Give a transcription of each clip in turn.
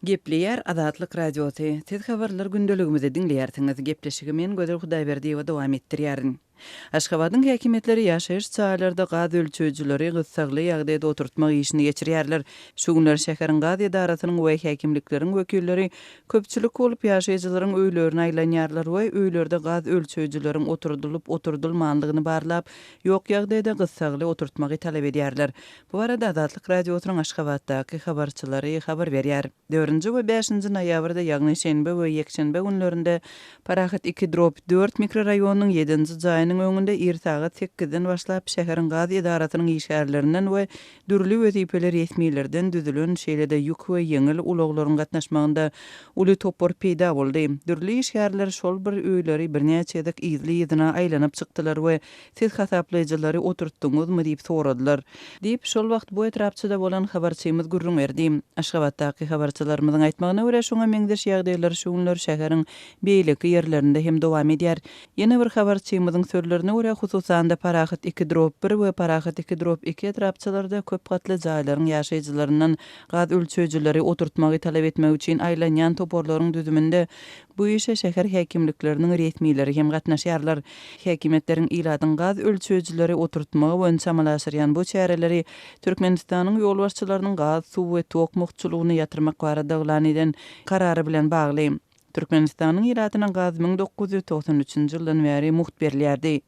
Gepleyer Azatlyk radiosu. Siz habarlar gündeligimizde dinleýärsiňiz. Gepleşigi men Gözel Hudaýberdiýew dowam etdirýärin. Aşgabatyň häkimetleri ýaşaýyş çağlarynda gaz ölçüjüleri gyssagly ýagdaýda oturtmak işini geçirýärler. Şu günler şäheriň gaz edarasynyň we häkimlikleriň wekilleri köpçülik bolup ýaşaýjylaryň öýlerini aýlanýarlar we öýlerde gaz ölçüjüleriň oturdulmanyny barlap, ýok ýagdaýda gyssagly oturtmagy talap edýärler. Bu arada Azatlyk radiosynyň Aşgabatdaky habarçylary habar berýär. 4-nji we 5-nji noýabrda ýagny şenbe we ýekşenbe günlerinde Parahat 2-4 mikroraýonynyň 7-nji jaýynyň öňünde sagat 8-den başlap şäheriň gaz edarasynyň işgärlerinden we dürli wezipeli resmilerden düzülen şeýlede ýük we ýeňil ulaglaryň gatnaşmagynda uly topor peýda boldy. Dürli işgärler şol bir öýleri birnäçe ýylyk izli ýydyna aýlanyp çykdylar we siz hasaplaýjylary oturtdyňyzmy diýip soradylar. Diýip şol wagt bu etrapçyda bolan habarçymyz Gürrün berdi. Aşgabatdaky habarçylarymyzyň aýtmagyna görä şoňa meňdeş ýagdaýlar şu günler şäheriň beýleki ýerlerinde hem dowam edýär. Ýene bir habarçymyzyň sözlerine görä hususan da Parahat 2-1 we Parahat 2-2 etrapçylarda köp gatly jaýlaryň ýaşaýjylaryndan gaz ölçüjüleri oturtmagy talap etmek üçin aýlanýan toporlaryň düzüminde bu işe şäher häkimlikleriniň resmileri hem gatnaşýarlar. Häkimetleriň iladyň gaz ölçüjüleri oturtmagy boýunça amalaşyrýan bu çäreleri Türkmenistanyň ýol başçylarynyň gaz, suw we tok mukçulugyny ýatyrmak barada ýylan karary bilen bagly. Türkmenistanyň ilatyna gaz 1993-nji ýyldan bäri muht berilýärdi.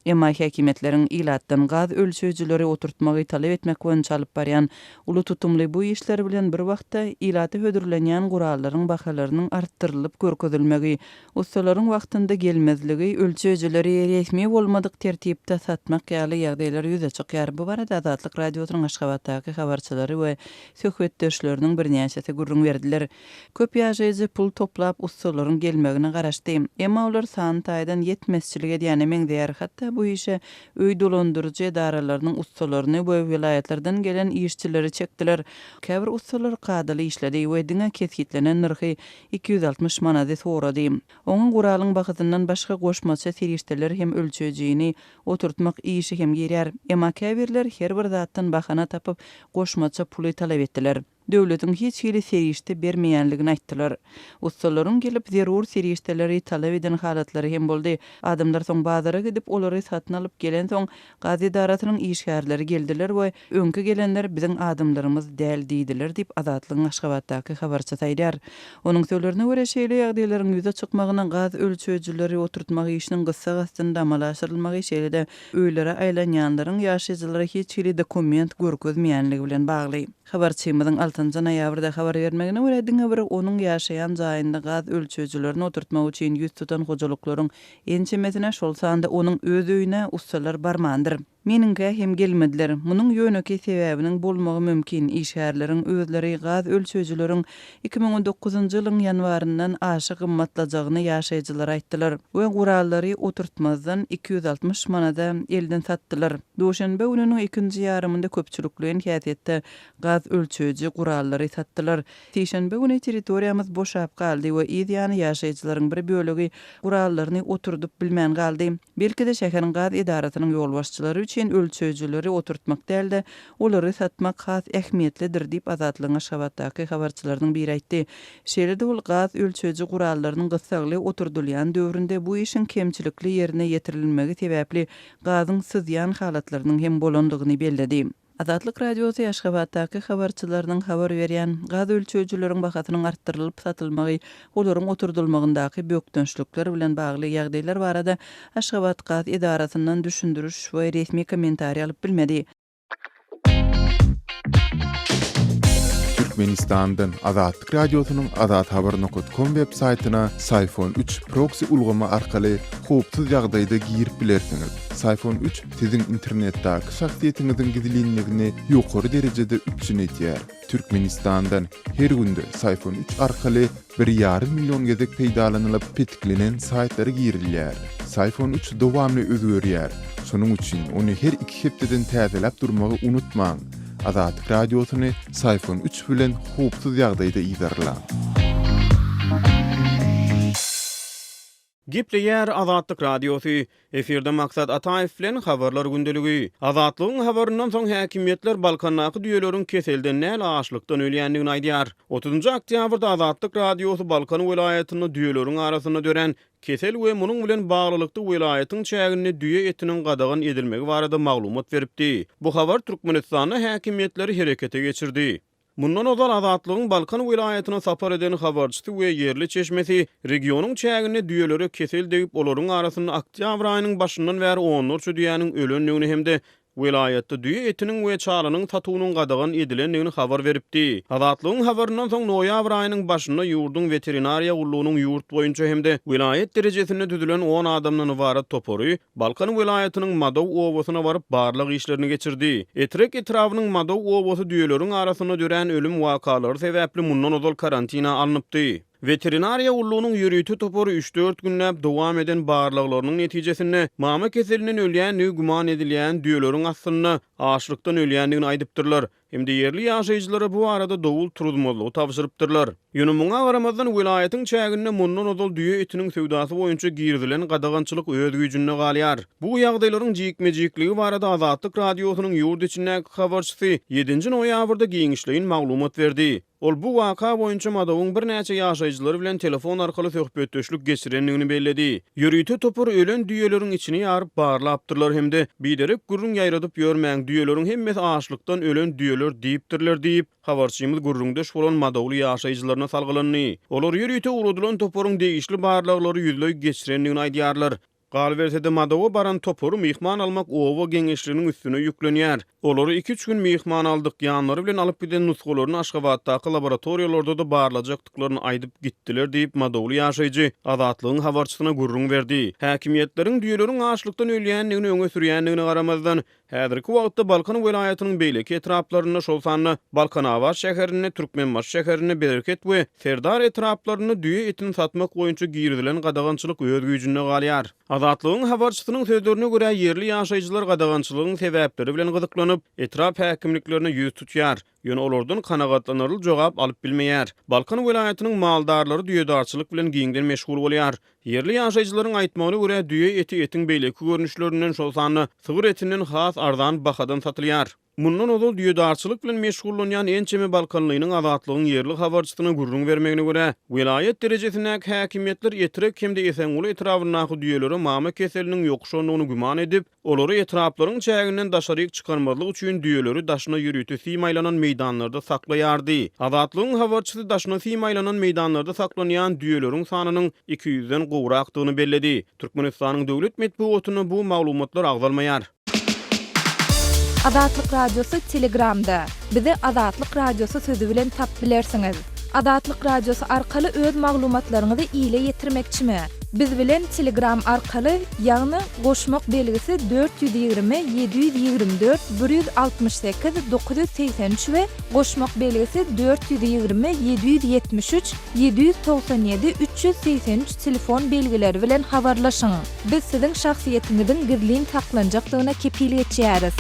Emma häkimetleriň ilatdan gaz ölçüjüleri oturtmagy talap etmek boýunça alyp barýan uly tutumly bu işler bilen bir wagtda ilaty hödürlenýän gurallaryň bahalarynyň artdyrylyp görkezilmegi, ustalaryň wagtynda gelmezligi, ölçüjüleri resmi bolmadyk tertipde satmak ýaly ýagdaýlar ýüze çykýar. Bu barada Azatlyk radiosynyň Aşgabatdaky habarçylary we söhbetdeşleriniň birnäçesi gurrun berdiler. Köp ýaşaýjy pul toplap ustalaryň gelmegini garaşdy. Emma olar sany taýdan ýetmezçilik edýäne meňdeýär. Hatda bu işe öý dolandyrjy edaralarynyň ustalaryny we vilayatlardan gelen işçileri çekdiler. Käbir ustalar kadaly işledi we diňe kesgitlenen nyrhy 260 manat sorady. Onuň guralyň bagydyndan başga goşmaça serişdeler hem ölçüjini oturtmak işi hem gerýär. Emma käbirler her bir zatdan bahana tapyp goşmaça puly talap etdiler. Döwletiň hiç hili serişde bermeýänligini aýtdylar. Ustalaryň gelip zerur serişdeleri talap eden halatlary hem boldy. Adamlar soň bazara gidip olary satyn alyp gelen soň gaz edarasynyň işgärleri geldiler we öňkü gelenler biziň adamlarymyz däl diýdiler diýip Azatlygyň Aşgabatdaky habarçy aýdýar. Onuň sözlerine görä şeýle ýagdaýlaryň ýüze çykmagyna gaz ölçüjüleri oturtmak işiniň gyssa gastynda amalaşdyrylmagy şeýlede öýlere aýlanýanlaryň ýaşaýjylary hiç hili dokument görkezmeýänligi bilen bagly. Habarçymyzyň 6-njy noýabrda habar bermegine görä diňe bir onuň ýaşaýan jaýynda gaz ölçüjülerini oturtmak üçin ýüz tutan hojalyklaryň ençemesine şol sanda onuň öz öýüne ustalar barmandyr. Meniňke hem gelmediler. Munyň ýöneki sebäbiniň bolmagy mümkin. İşgärleriň özleri gaz ölçüjüleriň 2019-njy ýylyň ýanwaryndan aşy gymmatlajagyny ýaşaýjylar aýtdylar we gurallary oturtmazdan 260 manada elden satdylar. Doşanbe gününiň ikinji ýarymynda köpçülikliň häsiýetde gaz ölçüjü gurallary satdylar. Teşenbe günü territoriýamyz boşap galdy we ýa-ni ýaşaýjylaryň bir bölegi gurallaryny oturdup bilmän galdy. Belki de şäheriň gaz edarasynyň ýol başçylary ölçüjüleri oturtmak däl de olary satmak has ähmiýetlidir diýip Azatlygyň Aşgabatdaky habarçylarynyň biri aýtdy. Şeýlede ol gaz ölçüjü gurallarynyň gyssagly oturdylýan döwründe bu işin kemçilikli ýerine ýetirilmegi sebäpli gazyň syzýan halatlarynyň hem bolandygyny belledi. Azatlyk radiosy Aşgabatdaky habarçylarynyň habar berýän gaz ölçüjüleriň bahasynyň artdyrylyp satylmagy, olaryň oturdylmagyndaky bökdönçlükler bilen bagly ýagdaýlar barada Aşgabat gaz edarasyndan düşündürüş we resmi kommentariýa alyp bilmedi. Türkmenistan'dan Azatlyk radiosynyň azathabar.com web saýtyna Sayfon 3 proxy ulgama arkaly howpsuz ýagdaýda girip bilersiňiz. Sayfon 3 siziň internetdäki şahsiýetiňiziň gizlinligini ýokary derejede üçinetýär. Türkmenistan'dan her günde Sayfon 3 arkaly 1,5 million gezek peýdalanylyp petiklenen saýtlary girilýär. Sayfon 3 dowamly özgörýär. Şonuň üçin ony her 2 hepdeden täzelep durmagy unutmaň. Azatlyk radiosyny Sayfon 3 bilen howpsuz ýagdaýda ýydarlar. Gipleyer Azatlyk Radiosu. Eferde maksat Ataev bilen habarlar gündeligi. Azatlygyň habarynyň soň häkimetler Balkandaky düýeleriň keselden näl aşlykdan ölýändigini aýdýar. 30 oktýabrda Azatlyk Radiosu Balkan welaýatyny düýeleriň arasyna dören kesel we munyň bilen baglylykdy welaýatyň çägini düýe etiniň gadagan edilmegi barada maglumat beripdi. Bu habar Türkmenistanyň häkimetleri herekete geçirdi. Mundan ozal Azatlygyň Balkan welaýatyna sapar eden habarçysy we yerli çeşmesi regionyň çägini düýeleri kesel degip olaryň arasyny oktýabr aýynyň başyndan bäri onlarça düýäniň ölenligini hemde welaýatda düýe etiniň we çaranyň tatuwynyň gadagan edilenligini habar beripdi. Azatlygyň habarynyň soň noýabr aýynyň başynda ýurdun veterinariýa ullugynyň ýurt boýunça hemde welaýat derejesinde düzülen 10 adamdan ibaret topory Balkan welaýatynyň Madow owasyna baryp barlyk işlerini geçirdi. Etrek etrawynyň Madow owasy düýeleriň arasyna dören ölüm wakalary sebäpli mundan ozal karantina alınıpdy. Veterinariýa ullugynyň ýürüýti topory 3-4 günläp dowam eden barlyklarynyň netijesinde mama keseliniň ölýänligi guman edilýän düýeleriň aslynda açlykdan ölýändigini aýdypdyrlar. Hemde yerli ýaşaýjylary bu arada dowul turuzmalygy tapşyrypdyrlar. Ýönümiňe garamazdan welaýatyň çäginde mundan ozal düýe etiniň sowdasy boýunça girdilen gadagançylyk öz güýjünde galýar. Bu ýagdaýlaryň jikme-jikligi barada Azatlyk Radiosynyň ýurt içindäki habarçysy 7 noýabrda giňişleýin maglumat berdi. Ol bu waka boýunça Madowyň bir näçe ýaşaýjylary bilen telefon arkaly söhbetdeşlik geçirenligini belledi. Ýürüýte topur ölen düýeleriň içini ýaryp barlapdyrlar hemde biderek gurrun ýaýradyp ýörmäň düýeleriň hemmesi açlykdan ölen düýeler diýipdirler diýip habarçymyz gurrundaş bolan Madowly ýaşaýjylaryna salgylandy. Olar ýürüýte urudylan topuryň degişli barlaglary ýüzlöý geçirenligini aýdýarlar. Galbersede Madowa baran toporu mihman almak owa geňeşliginiň üstüne ýüklenýär. Olary 2-3 gün mihman aldyk, ýanlary bilen alyp giden nuskalaryny Aşgabatdaky laboratoriýalarda da barlajakdyklaryny aýdyp gitdiler diýip Madowly ýaşaýjy Azatlygyň habarçysyna gurrun berdi. Häkimetleriň düýeleriň açlykdan ölýänligini öňe sürýändigine garamazdan häzirki wagtda Balkan welaýatynyň beýleki etraplaryna şol sanly Balkanawar şäherine, Türkmenbaş şäherine bereket we Serdar etraplaryny düýe etini satmak boýunça girdilen gadagançylyk öz güýjünde galýar. Azatlygyň habarçysynyň sözlerine görä yerli ýaşaýjylar gadagançylygyň sebäpleri bilen gyzyklanyp etrap häkimliklerine ýüz tutýar. Ýöne olardan kanagatlanarly jogap alyp bilmeýär. Balkan welaýatynyň maldarlary düýedarçylyk bilen giňden meşgul bolýar. Yerli ýaşaýjylaryň aýtmagyna görä düýe eti etiň beýleki görnüşlerinden şol sanly sygyr etinden has arzan bahadan satylýar. Mundan ozal düýedarçylyk bilen meşgullanýan ençeme Balkanlygynyň Azatlygyň yerli habarçysyna gurrun bermegine görä welaýat derejesindäki häkimetler etrek hemde Esenguly etrawynaky düýeleri mama keseliniň ýokşanlygyny guman edip, olary etraplaryň çäginden daşaryk çykarmalyk üçin düýeleri daşyna ýürüýte simaýlanan meýdanlarda saklaýardy. Azatlygyň habarçysy daşyna simaýlanan meýdanlarda saklanýan düýeleriň sanynyň 200-den gowrakdygyny belledi. Türkmenistanyň döwlet medeniýetyne bu maglumatlar agzalmaýar. Azatlyk Radiosu Telegramda. Bizi Azatlyk Radiosu sözü bilen tap bilersiňiz. Azatlyk Radiosu arkaly öz maglumatlaryňyzy ýyla ýetirmekçimi? Biz bilen Telegram arkaly ýagny goşmak belgisi 420 724 168 983 we goşmak belgisi 420 773 797 383 telefon belgileri bilen habarlaşyň. Biz siziň şahsiýetiniziň girliň taklanjaklygyna kepil etýäris.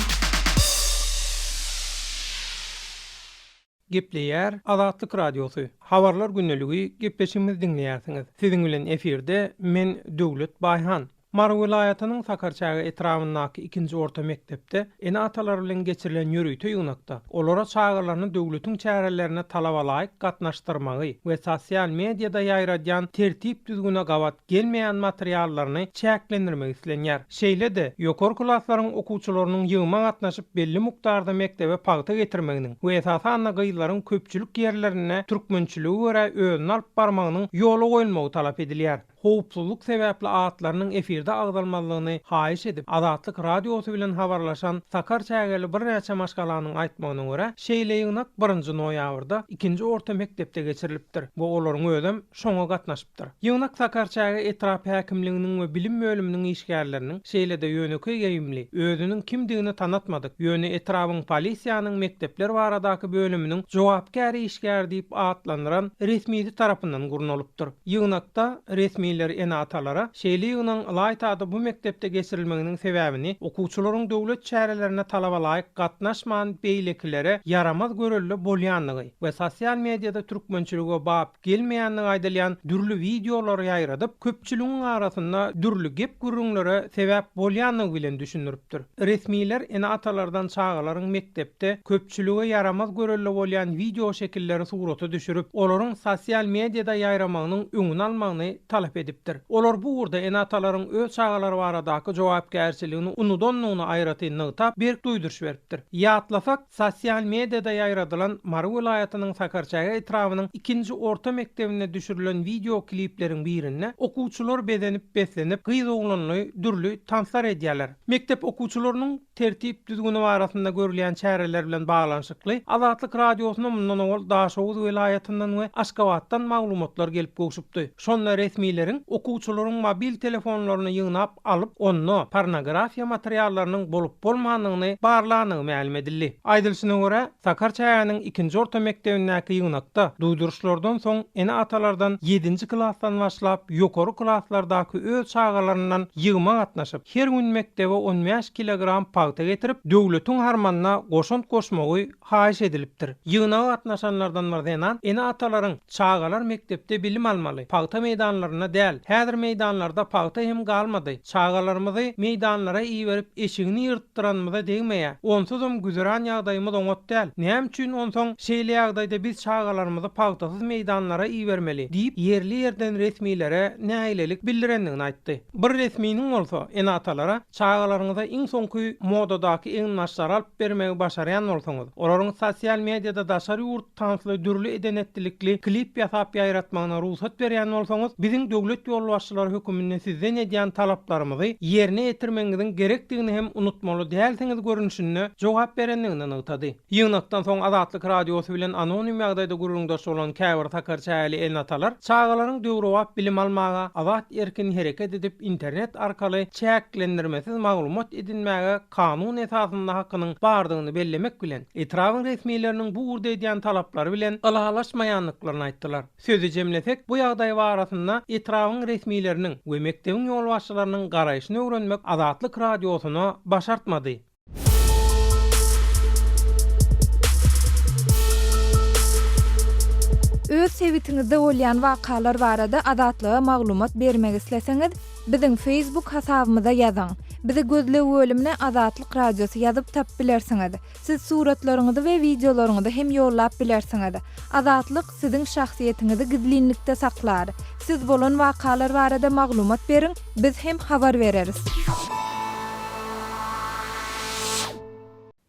Gepleýär Azatlyk Radiosu. Habarlar günneligi gepleşimiz dinleýärsiňiz. Siziň bilen efirde men Döwlet Baýhan. Mar welaýatynyň Sakarçaga etrawynaky 2-nji orta mektepde ene atalar bilen geçirilen ýürüýte ýugnakda. Olara çağırlaryny döwletiň çärelerine talap alaýyk gatnaşdyrmagy we sosial mediada ýaýradýan tertip düzgüne gawat gelmeýän materiallaryny çäklendirmek islenýär. Şeýle de ýokary klaslaryň okuwçylarynyň ýygyma gatnaşyp belli mukdarda mektebe pagta getirmeginiň we esasana gyýlaryň köpçülik ýerlerine türkmençiligi görä özüni alyp barmagynyň ýoly goýulmagy talap edilýär. Howpsuzlyk sebäpli atlarynyň efirde agdalmalygyny haýyş edip Azatlyk Radiosu bilen habarlaşan Sakarçagely bir näçe maşgalanyň aýtmagyna görä şeýle ýygnak 1-nji noýabrda 2-nji orta mektepde geçirilipdir. Bu olaryň özüm şoňa gatnaşypdyr. Ýygnak Sakarçaga etrap häkimliginiň we bilim bölüminiň işgärleriniň şeýle de ýöneki geýimli özüniň kimdigini tanatmadyk. Ýöne etrabyň polisiýanyň mektepler baradaky bölüminiň jogapkary işgär diýip atlandyran resmiýeti tarapyndan gurnulypdyr. Ýygnakda resmi resmiler ene atalara şeýle ýygynyň ýaýtady bu mekdepde geçirilmeginiň sebäbini okuwçylaryň döwlet çärelerine talaba laýyk gatnaşman beýlekilere yaramaz görelli bolýanlygy we sosial mediada türkmençilige bap gelmeýänligi aýdylýan dürlü videolary ýaýradyp köpçüligiň arasynda dürlü gep gürrüňlere sebäp bolýanlygy bilen düşünüripdir. Resmiler ene atalardan çağalaryň mekdepde köpçülige yaramaz görelli bolýan video şekilleri suraty düşürüp olaryň sosial mediada ýaýramagynyň öňüni almagyny talap edipdir. Olar bu urda ene atalaryň öz çağalary baradaky jogapkärçiligini unudanlygyny aýratyny tap berk duýduruş beripdir. Ýatlasak sosial mediada ýaýradylan Mary vilayatynyň Sakarçaga etrawynyň ikinji orta mektebine düşürilen video klipleriň birinde okuwçylar bedenip beslenip gyz oglanly dürlü tanslar edýärler. Mektep okuwçylarynyň tertip düzgüni barasynda görülýän çäreler bilen baglanşykly Azatlyk radiosyna mundan owal Daşowuz vilayatyndan we Aşgabatdan maglumatlar gelip goşupdy. Şonda resmilerin okuwçylaryň mobil telefonlaryny ýygnap alyp onu pornografiya materiallarynyň bolup bolmanyny barlanyny ma'lum edildi. Aýdylyşyna görä Sakarçaýanyň ikinji orta mektebindäki ýygnakda duýduruşlardan soň ene atalardan 7-nji klassdan başlap ýokary klasslardaky öz çağalaryndan ýygma gatnaşyp her gün mektebe 15 kilogram paýta getirip döwletiň harmanyna goşunt goşmagy haýyş edilipdir. Ýygna gatnaşanlardan bardan ene atalaryň çağalar mektepde bilim almaly. Paýta meýdanlaryna däl, häzir meýdanlarda paýta hem galmady. Çağalarymyzy meýdanlara iýerip eşigini ýyrtdyranmyza degmeýär. Onsuzam güzäran ýagdaýymyz oňat däl. Näme üçin onsoň şeýle ýagdaýda biz çağalarymyzy paýtasyz meýdanlara iýermeli diýip yerli ýerden resmilere näýlelik bildirendigini aýtdy. Bir resminiň bolsa ene atalara çağalaryňyza iň soňky modadaky iň naşlar alyp bermegi başarýan bolsaňyz, olaryň sosial mediada daşary ýurt tansly dürlü edenetlikli klip ýasap ýaýratmagyna ruhsat berýän bolsaňyz, biziň döwlet ýolbaşçylary hökümine sizden edýän talaplarymyzy ýerine ýetirmeňiziň gerekdigini hem unutmaly dälsiňiz görünüşine jogap berendigini aýtdy. Ýygnakdan soň Azatlyk radiosy bilen anonim ýagdaýda gurulmdaş bolan käbir Sakarçaýaly ene atalar çağalaryň döwrewap bilim almaga azat erkin hereket edip internet arkaly çäklendirmesiz maglumat edinmäge kanun esasynda hakkynyň bardygyny bellemek bilen etrawyň resmileriniň bu urda edýän talaplary bilen alalaşmaýanlyklaryny aýtdylar. Sözü jemlesek, bu ýagdaý barasynda etrawyň resmileriniň we mekdebiň ýolbaşçylarynyň garaýşyny öwrenmek Azatlyk radiosyna başartmady. Öz sebitiňizde bolýan wakalar barada azatlyga maglumat bermek isleseňiz, biziň Facebook hasabymyza ýazyň. Bizi gözle bölümine Azatlyk radiosu ýazyp tap bilersiňiz. Siz suratlaryňyzy we videolaryňyzy hem ýollap bilersiňiz. Azatlyk siziň şahsiýetiniňizi gizlinlikde saklar. Siz bolan wakalar barada maglumat beriň, biz hem habar bereriz.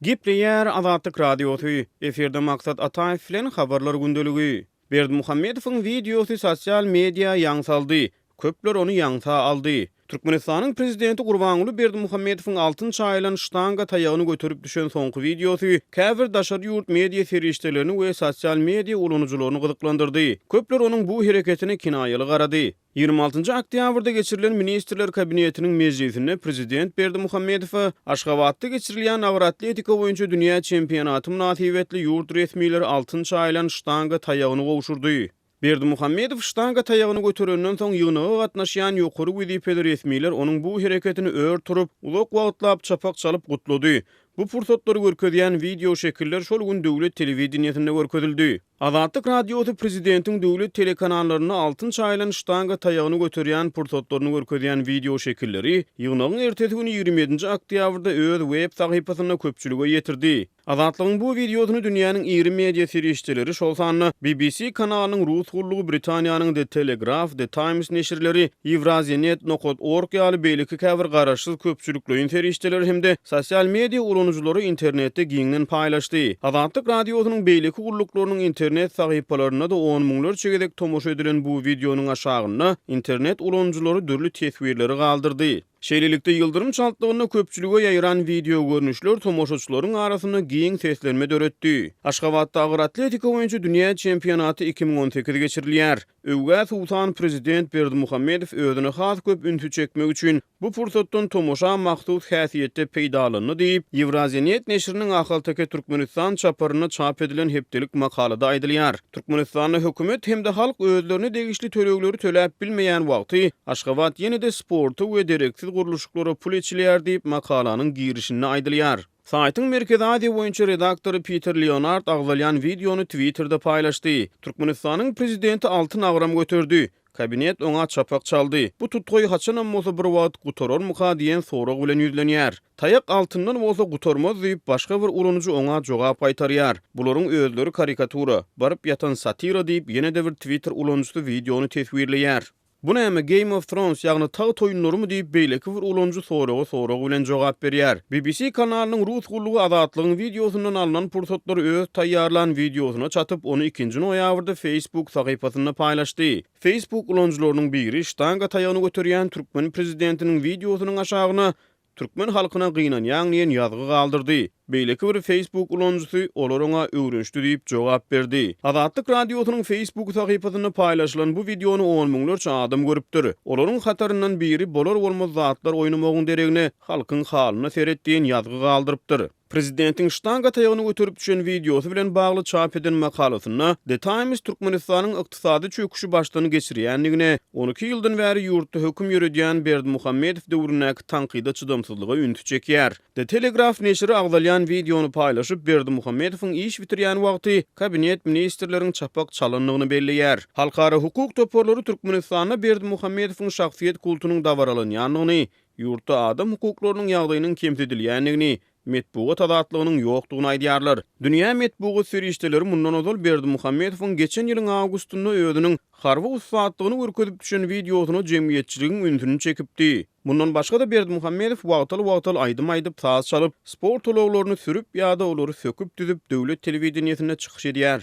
Gepleýär Azatlyk radiosu. Eferde maksat Ataýew bilen habarlar gündeligi. Berdimuhammedowyň videosy sosial media ýaňsaldy. Köpler onu ýaňsa aldy. Türkmenistanyň prezidenti Gurbanuly Berdimuhammedowyň 6-njy aýlan ştanga taýagyny götürüp düşen soňky videosy käbir daşary ýurt media feriştelerini we sosial media ulanyjylaryny gyzyklandyrdy. Köpler onuň bu hereketini kinaýaly garady. 26-njy oktýabrda geçirilen ministrler kabinetiniň mejlisinde prezident Berdimuhammedow Aşgabatda geçirilýän awr atletika boýunça dünýä çempionaty münasibetli ýurt resmileri 6-njy aýlan ştanga taýagyny gowşurdy. Berdimuhammedow ştanga taýagyny götürenden soň ýygnaga gatnaşýan ýokary wezipeli resmiler onuň bu hereketini ör turup, ulak wagtlap çapak çalyp gutlady. Bu pursatları görkezýän video şekiller şol gün döwlet telewizionyasynda görkezildi. Azatlyk radiosu prezidentiň döwlet telekanallaryna 6-njy aýlan ştanga taýagyny götürýän pursatlaryny görkezýän video şekilleri ýygnagyň ertesi güni 27-nji oktýabrda öz web sahypasyna köpçülige ýetirdi. Azatlygyň bu videosyny dünýäniň iri media ferişteleri şol sanly BBC kanalynyň rus gullugy Britaniýanyň The Telegraph, The Times neşirleri, Evraziyanet.org ýaly beýleki käbir garaşsyz köpçüliklerin ferişteleri hemde sosial media ulanyjylary internetde giňden paýlaşdy. Azatlyk radiosynyň beýleki gulluklarynyň internet sahypalaryna da 10 miňler çegedek tomoşa edilen bu videonyň aşagyna internet ulanyjylary dürli teswirleri galdyrdy. Şeýlelikde ýyldyrym çaltdygyny köpçülüge ýaýran video görnüşler tomoşaçylaryň arasyna giň seslenme döretdi. Aşgabatda agyr atletika boýunça dünýä çempionaty 2018 geçirilýär. Öwgä Sultan prezident Berdimuhammedow özüne has köp ünsü çekmek üçin bu fursatdan tomoşa maksud häsiýetde peýdalandy diýip Ewraziyet neşriniň Ahal-Teke Türkmenistan çaparyna çap edilen hepdelik makalada aýdylýar. Türkmenistanyň hökümet hemde halk özlerini degişli tölegleri töläp bilmeýän wagty Aşgabat ýene-de sporty we dereksiz guruluşlary pul içilýär diýip makalanyň girişinde aýdylýar. Saytyň Merkez Aziýa boýunça redaktory Peter Leonard agzalyan videonu Twitter'da paýlaşdy. Türkmenistanyň prezidenti altyn agram götürdi. Kabinet ona çapak çaldy. Bu tutgoy haçanam bolsa bir wagt gutararmyka diýen sorag bilen ýüzlenýär. Taýak altyndan bolsa gutarmaz diýip başga bir ulanyjy ona jogap gaýtarýar. Bularyň özleri karikatura, barıp yatan satira diýip ýene-de bir Twitter ulanyjy videonu teswirleýär. Bu näme Game of Thrones ýagny tag toýunlarymy diýip beýleki bir ulanyjy sorag bilen jogap berýär. BBC kanalynyň Rus gullugy azatlygyň videosundan alynan pursatlary öz taýýarlan videosuna çatyp onu 2-nji noýabrda Facebook sahypasyna paýlaşdy. Facebook ulanyjylarynyň biri ştanga taýyany götürýän Türkmen prezidentiniň videosunyň aşagyna Türkmen halkyna gynanýan diýen ýazgy galdyrdy. Beýleki bir Facebook ulanyjysy olar ona öwrençdi diýip jogap berdi. Azatlyk radiosynyň Facebook sahypasyna paýlaşylan bu videonu 10 miňlerçe adam görüpdir. Olaryň hataryndan biri bolar bolmaz zatlar oýnamagyň deregine halkyň halyna seretdiýen ýazgy galdyrypdyr. Prezidentiň ştanga taýyany götürüp düşen videosy bilen bagly çap eden makalasyna The Times Türkmenistanyň ykdysady çöküşi başlany geçirýänligine 12 ýyldan bäri ýurtda höküm ýürüdýän Berdimuhammedow döwründäki tanqida çydamsızlyga üntü çekýär. The Telegraph neşri agzalyan videonu paýlaşyp Berdimuhammedowyň iş bitirýän wagty kabinet ministrleriň çapak çalanlygyny belleýär. Halkara hukuk toporlary Türkmenistanda Berdimuhammedowyň şahsiýet kultunyň dawaralanyanyny, ýurtda adam hukuklarynyň ýagdaýynyň kemsedilýänligini, metbuat azatlygynyň ýokdugyny aýdýarlar. Dünýä metbuat sürişdeleri mundan ozal Berdimuhammedowyň geçen ýylyň awgustunda özüniň harby usatlygyny görkezip düşen videosyny jemgyýetçiligiň ünsüni çekipdi. Mundan başga da Berdimuhammedow wagtaly aýdym-aýdyp saz çalyp, sport tolaglaryny sürüp ýa-da olary söküp düzüp döwlet telewizionyna çykyş edýär.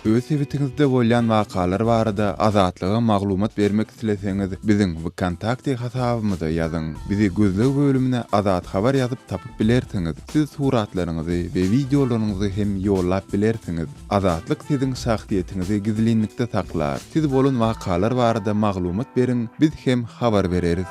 Öz sebetiňizde bolýan wakalar barada azatlyga maglumat bermek isleseňiz, biziň WeContact hasabymyza ýazyň. Bizi gözlegi bölümine azat habar ýazyp tapyp bilersiňiz. Siz suratlaryňyzy we videolaryňyzy hem ýollap bilersiňiz. Azatlyk siziň şahsiýetiniňizi gizlinlikde saklar. Siz bolan wakalar barada maglumat beriň, biz hem habar bereriz.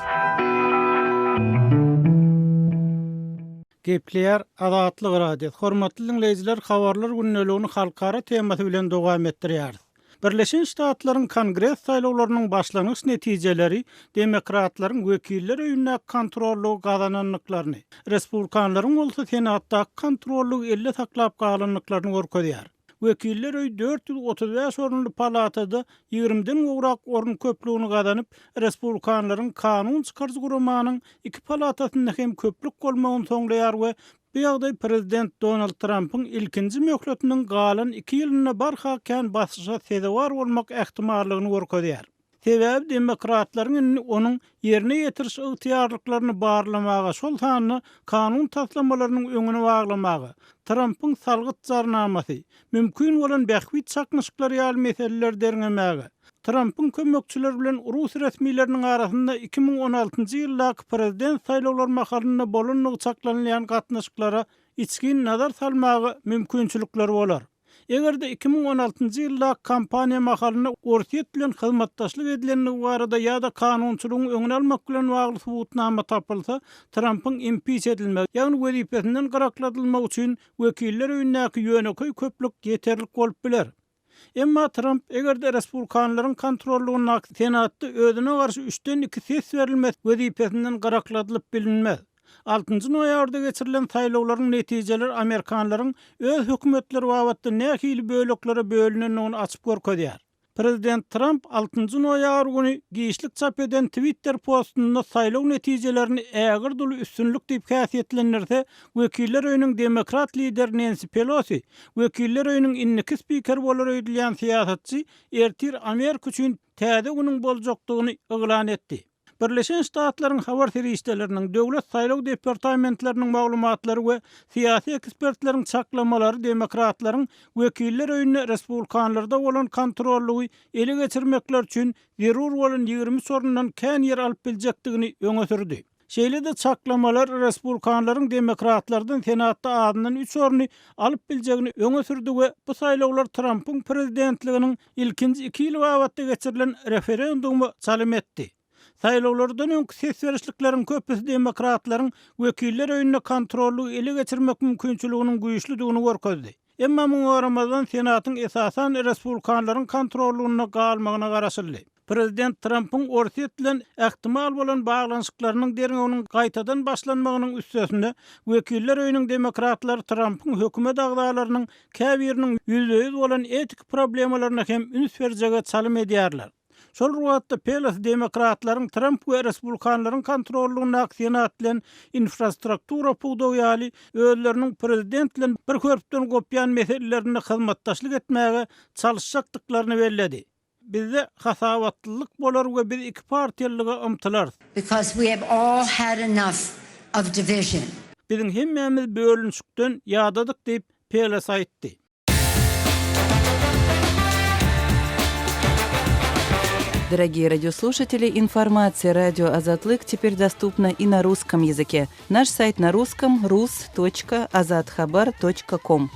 Gepleýär Azatlyk radio. Hormatly dinleýijiler, habarlar günnäligini halkara temasy bilen dowam etdirýär. Birleşen Ştatlaryň Kongres saýlawlarynyň başlanyş netijeleri demokratlaryň wekilleri öýüne kontrollu gazananlyklaryny, respublikanlaryň bolsa senatda kontrollu elle saklap galanlyklaryny görkezýär. Wekiller öý 435 orunly palatada 20-den gowrak orun köplüğini gazanyp, respublikanlaryň kanun çykarjy guramanyň 2 palatasyna hem köplük bolmagyny soňlaýar we bu ýagdaý prezident Donald Trump'yň ilkinji möhletiniň galan 2 ýylyna barhakän basyşa sezewar bolmak ähtimallygyny görkezýär. Sebäbi demokratlaryň onuň ýerine ýetiriş ygtyýarlyklaryny barlamaga, şol sanyny kanun taslamalarynyň öňüne baglamaga, Trump'yň salgyt jarnamasy, mümkin bolan bähwit çaknyşyklary ýaly meseleler derňemäge, Trump'yň kömekçileri bilen Rus resmiýetleriniň arasynda 2016-njy ýyldaky prezident saýlawlary mahalynda bolan çaklanýan gatnaşyklara içkin nazar salmagy mümkinçilikleri bolar. Egerde 2016-njy ýylda kampaniýa mahalyna Orsiýet bilen hyzmatdaşlyk edilenligi barada ýa-da kanunçylygyň öňüne almak bilen bagly subutnama tapylsa, Trump'yň impeach edilmek, ýagny wezipesinden garaklatylmak üçin wekiller öýündäki ýöneköý köplük ýeterlik bolup biler. Emma Trump egerde respublikanlaryň kontrollugyna senatda özüne garşy 3-den 2 ses berilmez, wezipesinden garaklatylyp bilinmez. 6-njy noýabrda geçirilen saýlawlaryň netijeleri Amerikanlaryň öz hökümetleri wagtda nähili böleklere bölünenini açyp görkezýär. Prezident Trump 6-njy noýabr güni giýişlik çap eden Twitter postunda saýlaw netijelerini ägir dolu üstünlük diýip häsiýetlendirse, wekiller öýüniň demokrat lider Nancy Pelosi, wekiller öýüniň inniki spiker bolar öýdülýän siýasatçy Ertir Amerika üçin täze günüň boljakdygyny eglan etdi. Birleşen Ştatlaryň habar serişdeleriniň döwlet saýlaw departamentleriniň maglumatlary we syýasy ekspertleriň çaklamalary demokratlaryň wekiller öýüne respublikanlarda bolan kontrollugy ele geçirmekler üçin zerur bolan 20 sorundan kän yer alyp biljekdigini öňe sürdi. Şeýle de çaklamalar respublikanlaryň demokratlardan senatda adyndan 3 sorunu alyp biljegini öňe sürdi we bu saýlawlar Trumpyň prezidentliginiň ilkinji 2 ýyl wagtda geçirilen referendumy çalym etdi. Saýlawlardan öňki ses berişlikleriň köpüsi demokratlaryň wekiller öýüne kontrollugy ele geçirmek mümkinçiliginiň güýçlüdigini görkezdi. Emma muňa Ramazan senatyň esasan respublikanlaryň kontrollugyna galmagyna garaşyldy. Prezident Trump'ın ortaya bilen ähtimal bolan baglanşyklarynyň derňeginiň gaýtadan başlanmagynyň üstesinde wekiller öýüniň demokratlar Trump'ın hökümet agdalarynyň käbiriniň %100 bolan etik problemalaryna hem üns berjegi çalym edýärler. Şol ruwatda Pelos demokratlaryň Trump we respublikanlaryň kontrollugyna senat bilen infrastruktura pugdaýaly özleriniň prezident bilen bir köprüden gopýan meselelerini hyzmatdaşlyk etmäge çalışjakdyklaryny belledi. Bizde hasawatlylyk bolar we biz iki partiýalyga ymtylar. Because we have all had enough of division. Biziň hemmämiz bölünşükden ýadadyk diýip Pelos aýtdy. Дорогие радиослушатели, информация «Радио Азатлык» теперь доступна и на русском языке. Наш сайт на русском rus.azatxabar.com.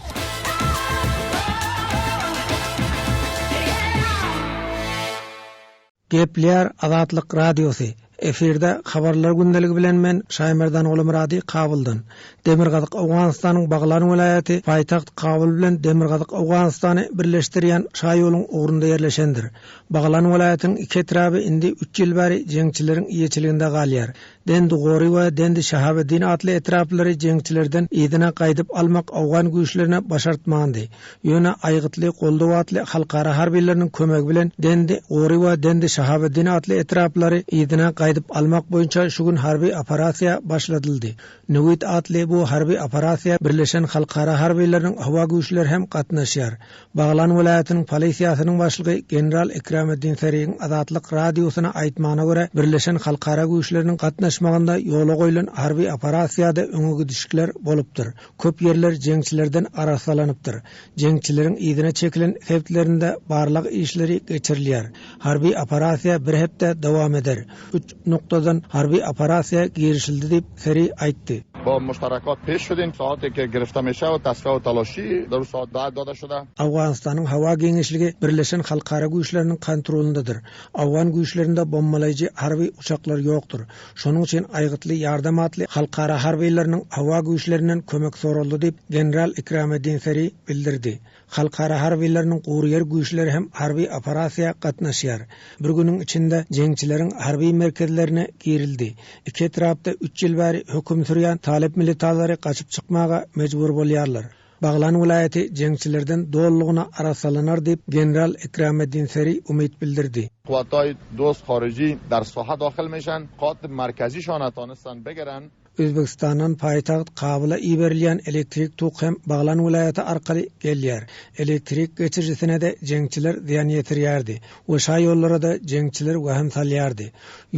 Gepler Azatlyk Radiosu. Efirde habarlar gündeligi bilen men Şaýmerdan Olumrady Kabuldan. Demirgazyk Awganystanyň Baglan welaýaty paýtaxt Kabul bilen Demirgazyk Awganystany birleşdirýän şaýoluň ugrunda ýerleşendir. Baglan welaýatynyň iki etraby indi 3 ýyl bäri jeňçileriň iýeçiliginde galýar. Dendi Gori we Dendi Şahabeddin atly etraplary jeňçilerden ýedine gaýdyp almak Awgan güýçlerine başartmandy. Ýöne aýgytly goldaw atly halkara harbiýleriniň kömegi bilen Dendi Gori we Dendi Şahabeddin atly etraplary ýedine gaýdyp almak boýunça şu gün harbi operasiýa başladyldy. Newit atly bu harbi operasiýa Birleşen Halkara harbiýleriniň hawa güýçleri hem gatnaşýar. Baglan welaýatynyň polisiýasynyň başlygy general Ekrameddin Seriň Azatlyk radiosyna aýtmana görä Birleşen Halkara güýçleriniň gatnaşmagynda ýola goýulan harbi operasiýada öňe gidişikler bolupdyr. Köp ýerler jeňçilerden arassalanypdyr. Jeňçileriň ýedine çekilen sebeplerinde barlyk işleri geçirilýär. Harbi operasiýa bir hepde dowam eder. 3 noktadan harbi operasiýa girişildi diýip Seri aýtdy. با مشترکات پیش شدیم ساعتی که گرفته میشه و تصفیه و تلاشی در ساعت داده شده. Awganystanyň hawa geňişligi Birleşen Halkara güýçleriniň kontrolündedir. Awgan güýçlerinde bombalayjy harbi uçaklar ýokdur. Şonuň üçin aýgytly ýardam atly halkara harbiýleriniň hawa güýçlerinden kömek soruldy diýip general Ekrameddin Seri bildirdi. Halkara harbiýleriniň gurýer güýçleri hem harbi operasiýa gatnaşýar. Bir günüň içinde jeňçileriň harbi merkezlerine girildi. İki etrapda 3 ýyl bäri höküm sürýän talep militarlary gaçyp çykmaga mejbur bolýarlar. Baglan welaýaty jeňçilerden dollugyna arasalanar diýip general Ekrameddin Seri umid bildirdi. قواتای دوست خارجی در ساحه داخل میشن قوات مرکزیشان نتونستن بگیرن. Özbekistandan paýtaxt Kabula iberilýän elektrik tok hem Baglan welaýaty arkaly gelýär. Elektrik geçirjisine de jeňçiler ziýan ýetirýärdi. O şa ýollara da jeňçiler waham salýardy.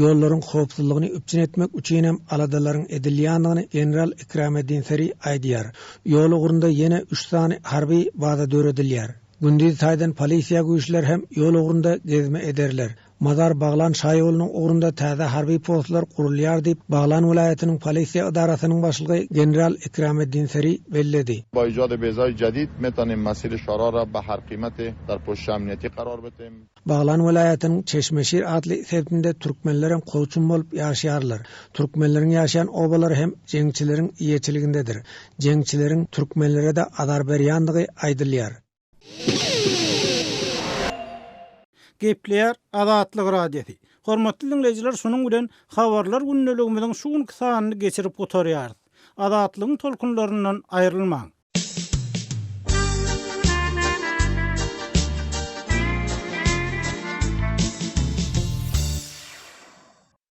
Ýollaryň howpsuzlygyny üpçün etmek üçin hem aladalaryň edilýändigini general Ekrameddin Seri aýdýar. Ýol ugrunda ýene 3 sany harby baza döredilýär. Gündüz taýdan polisiýa güýçler hem ýol ugrunda gezme ederler. Mazar Baglan şaýolunyň ugrunda täze harby postlar kurulýar diýip Baglan welaýatynyň polisiýa idarasynyň başlygy general Ekrameddin Seri belledi. با ایجاد بیضای جدید میتونیم مسیر شورا را به هر قیمت در پشت امنیتی قرار بدیم. Baglan welaýatynyň Çeşmeşir adly sebtinde türkmenleriň goýçun bolup ýaşaýarlar. Türkmenleriň ýaşaýan obalary hem jeňçileriň iýeçiligindedir. Jeňçileriň türkmenlere de adar berýänligi aýdylýar. Gepler Azatlyk Radiosu. Hormatly dinleyijiler, şonuň bilen habarlar gündeligimiziň şu günki sanyny geçirip gotarýarys. Azatlygyň tolkunlaryndan aýrylmaň.